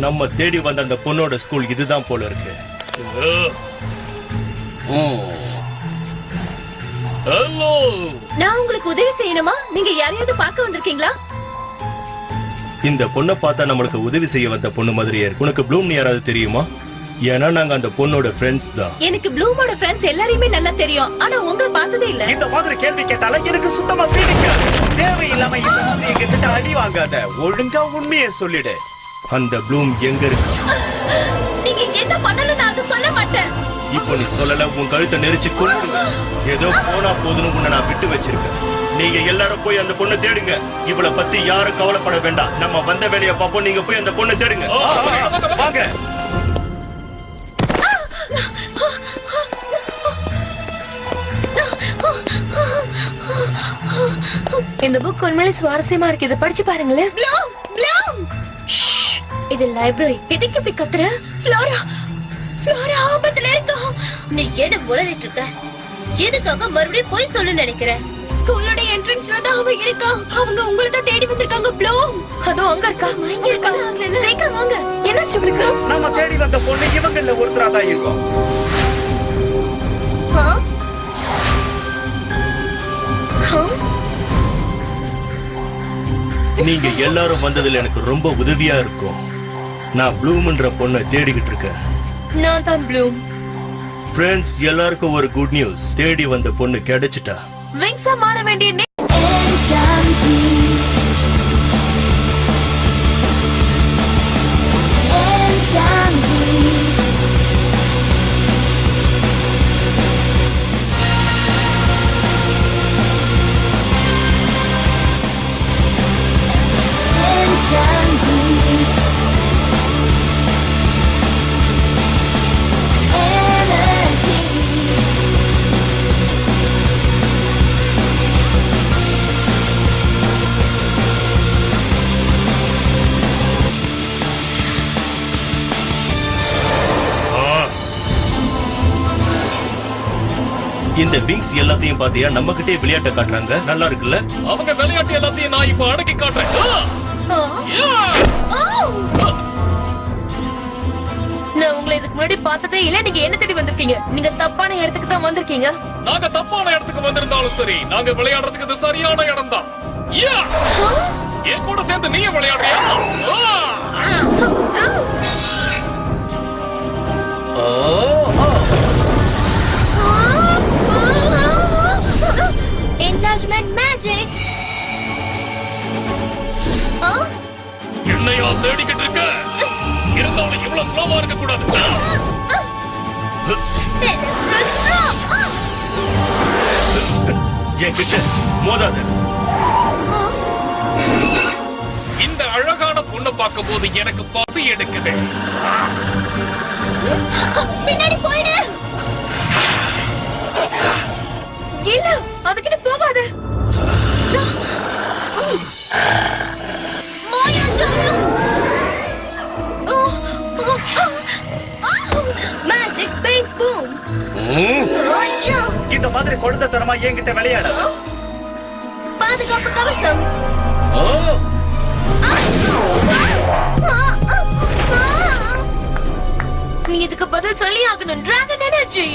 நம்ம தேடி வந்த அந்த பொண்ணோட ஸ்கூல் இதுதான் போல இருக்கு. ஹலோ, நான் உங்களுக்கு உதவி செய்யணுமா? நீங்க யாரையாவது பார்க்க வந்திருக்கீங்களா? இந்த பொண்ணை பார்த்தா நம்மளுக்கு உதவி செய்ய வந்த பொண்ணு மாதிரியே இருக்கு. உனக்கு ப்ளூம்னு யாராவது தெரியுமா? ஏன்னா நாங்க அந்த பொண்ணோட ஃப்ரெண்ட்ஸ் தான். எனக்கு ப்ளூமோட ஃப்ரெண்ட்ஸ் எல்லாரையுமே நல்லா தெரியும், ஆனா உங்களை பார்த்ததே இல்ல. இந்த மாதிரி கேள்வி கேட்டால எனக்கு சுத்தமா பிடிக்காது. தேவையில்லாம இந்த மாதிரி எங்கிட்ட அடி வாங்காத. ஒழுங்கா உண்மையை சொல்லிடு. அந்த ப்ளூம் எங்க இருக்கு? நீங்க என்ன பண்ணணும் நான் அதை சொல்ல மாட்டேன். இப்போ நீ சொல்லல, உன் கழுத்தை நெரிச்சு கொல்லுவேன். ஏதோ போனா போதுன்னு உன்னை நான் விட்டு வச்சிருக்கேன். நீங்க எல்லாரும் போய் அந்த பொண்ணை தேடுங்க. இவளை பத்தி யாரும் கவலைப்பட வேண்டாம். நம்ம வந்த வேலையை பார்ப்போம். நீங்க போய் அந்த பொண்ணை தேடுங்க. வாங்க. இந்த புக் உண்மையிலே சுவாரஸ்யமா இருக்கு. இதை படிச்சு பாருங்களேன். இது லைப்ரரி. எதுக்கு இப்படி கத்துற? ஃப்ளோரா ஆபத்துல இருக்கா. நீ என்ன உளறிட்டு இருக்க? எதுக்காக மறுபடியும் போய் சொல்ல நினைக்கிற? ஸ்கூலோட என்ட்ரன்ஸ்ல தான் அவ இருக்கா. அவங்க உங்களை தான் தேடி வந்திருக்காங்க. ப்ளூம் அதோ அங்க இருக்கா. இங்க இருக்கா. சீக்கிரம் வாங்க. என்னாச்சு உங்களுக்கு? நம்ம தேடி வந்த பொண்ணு இவங்கல்ல ஒருத்தரா தான் இருக்கும். நீங்க எல்லாரும் வந்ததுல எனக்கு ரொம்ப உதவியா இருக்கும். நான் ப்ளூம்ன்ற பொண்ணை தேடிக்கிட்டு இருக்கேன். நான் தான் ப்ளூம். ஃப்ரெண்ட்ஸ், எல்லாருக்கும் ஒரு குட் நியூஸ். தேடி வந்த பொண்ணு கிடைச்சிட்டா. விங்ஸா மாற வேண்டிய இந்த விங்ஸ் எல்லாத்தையும் பாத்தியா? நம்ம கிட்டே விளையாட்ட காட்டுறாங்க. நல்லா இருக்குல்ல? அவங்க விளையாட்டு எல்லாத்தையும் நான் இப்ப அடக்கி காட்டுறேன். நான் உங்களை இதுக்கு முன்னாடி பார்த்ததே இல்ல. நீங்க என்ன தேடி வந்திருக்கீங்க? நீங்க தப்பான இடத்துக்கு தான் வந்திருக்கீங்க. நாங்க தப்பான இடத்துக்கு வந்திருந்தாலும் சரி, நாங்க விளையாடுறதுக்கு இது சரியான இடம் தான். என் கூட சேர்ந்து நீ விளையாடுறியா? Enlargement magic. என்னையா தேடிக்கிட்டு இருக்க? இருந்தாலும் இவ்வளவு ஸ்லோவா இருக்க கூடாது. என்கிட்ட மோதாத. இந்த அழகான பொண்ணை பார்க்கும் போது எனக்கு பசி எடுக்குது. பின்னாடி போயிடு. இல்ல, அதுக்கிட்ட போகாத. Magic space boom. இந்த மாதிரி கொடுத்தனமா என்கிட்ட விளையாட. பாதுகாப்பு கவசம். நீ இதுக்கு பதில் சொல்லி ஆகணும். Dragon energy.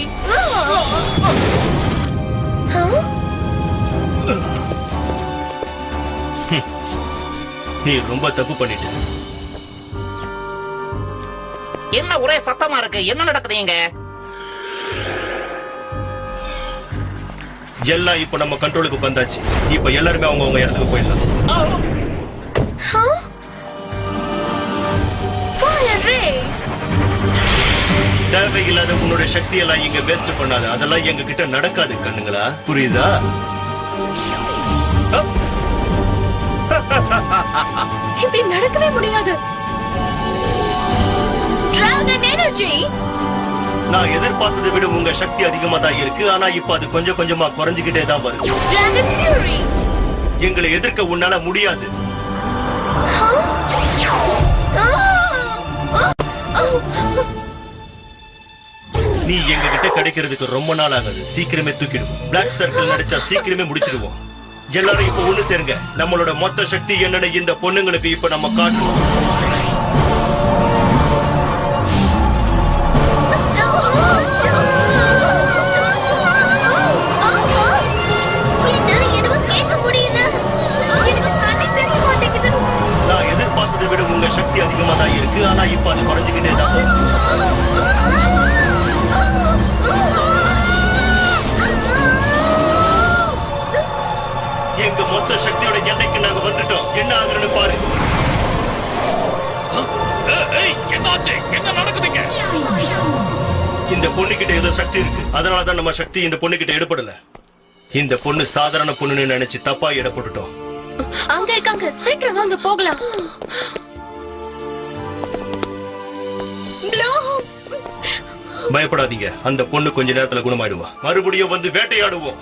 நீ ரொம்ப தப்பு பண்ணிட்ட. என்ன ஒரே சத்தமா இருக்கு? என்ன நடக்குதுங்க? எல்லாம் இப்ப நம்ம கண்ட்ரோலுக்கு வந்தாச்சு. இப்ப எல்லாருமே அவங்க இடத்துக்கு போயிடலாம். தேவையில்லாத உன்னோட சக்தி எல்லாம் இங்க வேஸ்ட் பண்ணாத. அதெல்லாம் எங்க கிட்ட நடக்காது கண்ணுங்களா, புரியுதா? இப்படி நடக்கவே முடியாது. Dragon energy. நான் எதிர்பார்த்ததை விட உங்க சக்தி அதிகமா தான் இருக்கு. ஆனா இப்ப அது கொஞ்சம் கொஞ்சமா குறைஞ்சுக்கிட்டே தான் வருது. Dragon fury. எங்களை எதிர்க்க உன்னால முடியாது. நீ எங்க கிட்ட கிடைக்கிறதுக்கு ரொம்ப நாள் ஆகுது. சீக்கிரமே தூக்கிடுவோம். பிளாக் சர்க்கிள் நடிச்சா சீக்கிரமே முடிச்சிடுவோம். எல்லாரும் இப்ப ஒண்ணு சேருங்க. நம்மளோட மொத்த சக்தி என்னன்னு இந்த பொண்ணுங்களுக்கு இப்ப நம்ம காட்டுவோம். ஆனா இப்ப அது குறைஞ்சுக்கிட்டே தான் போகுது. எங்க மொத்த சக்தியோட எல்லைக்கு நாங்க வந்துட்டோம். என்ன ஆகுறன்னு பாரு. என்னாச்சு? என்ன நடக்குதுங்க? இந்த பொண்ணுகிட்ட ஏதோ சக்தி இருக்கு. அதனாலதான் நம்ம சக்தி இந்த பொண்ணுகிட்ட எடுபடல. இந்த பொண்ணு சாதாரண பொண்ணுன்னு நினைச்சு தப்பா எடை போட்டுட்டோம். அங்க இருக்காங்க, சீக்கிரம் வாங்க போகலாம். பயப்படாதீங்க, அந்த பொண்ணு கொஞ்ச நேரத்துல குணமாயிடுவா. மறுபடியும் வந்து வேட்டையாடுவோம்.